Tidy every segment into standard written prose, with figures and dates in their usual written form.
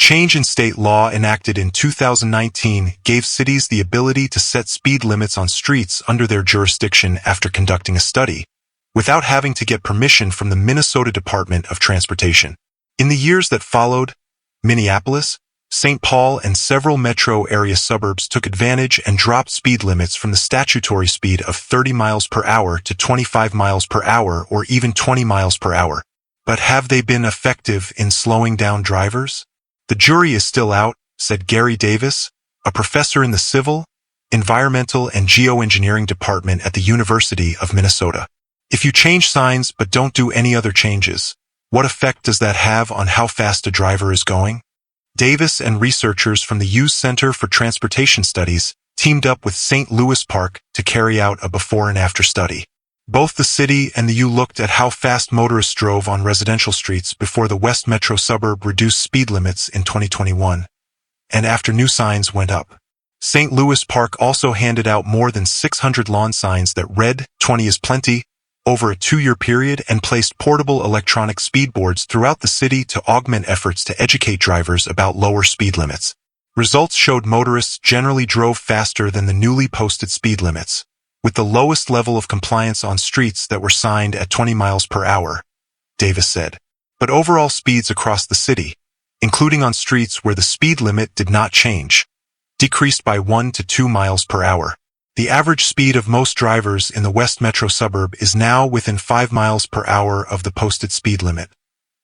change in state law enacted in 2019 gave cities the ability to set speed limits on streets under their jurisdiction after conducting a study, without having to get permission from the Minnesota Department of Transportation. In the years that followed, Minneapolis, St. Paul, and several metro area suburbs took advantage and dropped speed limits from the statutory speed of 30 miles per hour to 25 miles per hour or even 20 miles per hour. But have they been effective in slowing down drivers? The jury is still out, said Gary Davis, a professor in the Civil, Environmental, and Geoengineering Department at the University of Minnesota. If you change signs but don't do any other changes, what effect does that have on how fast a driver is going? Davis and researchers from the Hughes Center for Transportation Studies teamed up with St. Louis Park to carry out a before and after study. Both the city and the U looked at how fast motorists drove on residential streets before the West Metro suburb reduced speed limits in 2021, and after new signs went up. St. Louis Park also handed out more than 600 lawn signs that read, 20 is plenty, over a 2-year period and placed portable electronic speed boards throughout the city to augment efforts to educate drivers about lower speed limits. Results showed motorists generally drove faster than the newly posted speed limits, with the lowest level of compliance on streets that were signed at 20 miles per hour, Davis said. But overall speeds across the city, including on streets where the speed limit did not change, decreased by 1 to 2 miles per hour. The average speed of most drivers in the West Metro suburb is now within 5 miles per hour of the posted speed limit,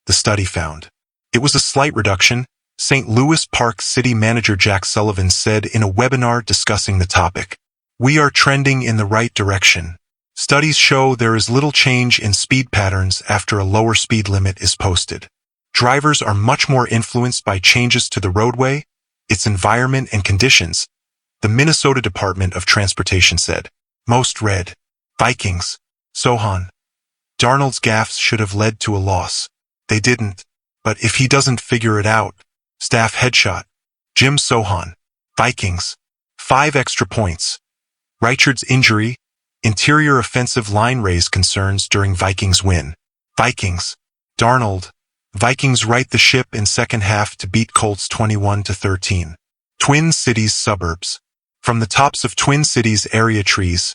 the study found. It was a slight reduction, St. Louis Park City Manager Jack Sullivan said in a webinar discussing the topic. We are trending in the right direction. Studies show there is little change in speed patterns after a lower speed limit is posted. Drivers are much more influenced by changes to the roadway, its environment and conditions, the Minnesota Department of Transportation said. Most read, Vikings, Sohan. Darnold's gaffes should have led to a loss. They didn't. But if he doesn't figure it out, staff headshot. Jim Sohan. Vikings. 5 extra points. Reichard's injury, interior offensive line raised concerns during Vikings win. Vikings. Darnold. Vikings right the ship in second half to beat Colts 21-13. Twin Cities suburbs. From the tops of Twin Cities area trees,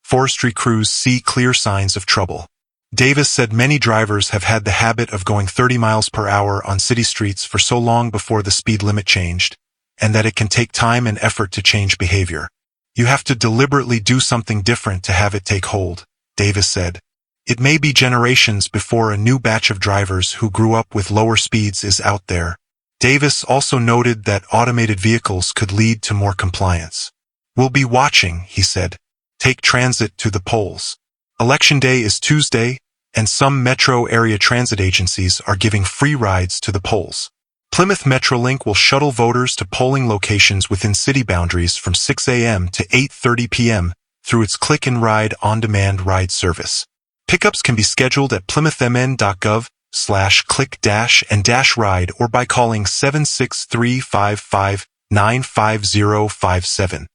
forestry crews see clear signs of trouble. Davis said many drivers have had the habit of going 30 miles per hour on city streets for so long before the speed limit changed, and that it can take time and effort to change behavior. You have to deliberately do something different to have it take hold, Davis said. It may be generations before a new batch of drivers who grew up with lower speeds is out there. Davis also noted that automated vehicles could lead to more compliance. We'll be watching, he said. Take transit to the polls. Election Day is Tuesday, and some metro area transit agencies are giving free rides to the polls. Plymouth Metrolink will shuttle voters to polling locations within city boundaries from 6 a.m. to 8:30 p.m. through its Click and Ride on-demand ride service. Pickups can be scheduled at plymouthmn.gov/click-and-ride or by calling 76355-95057.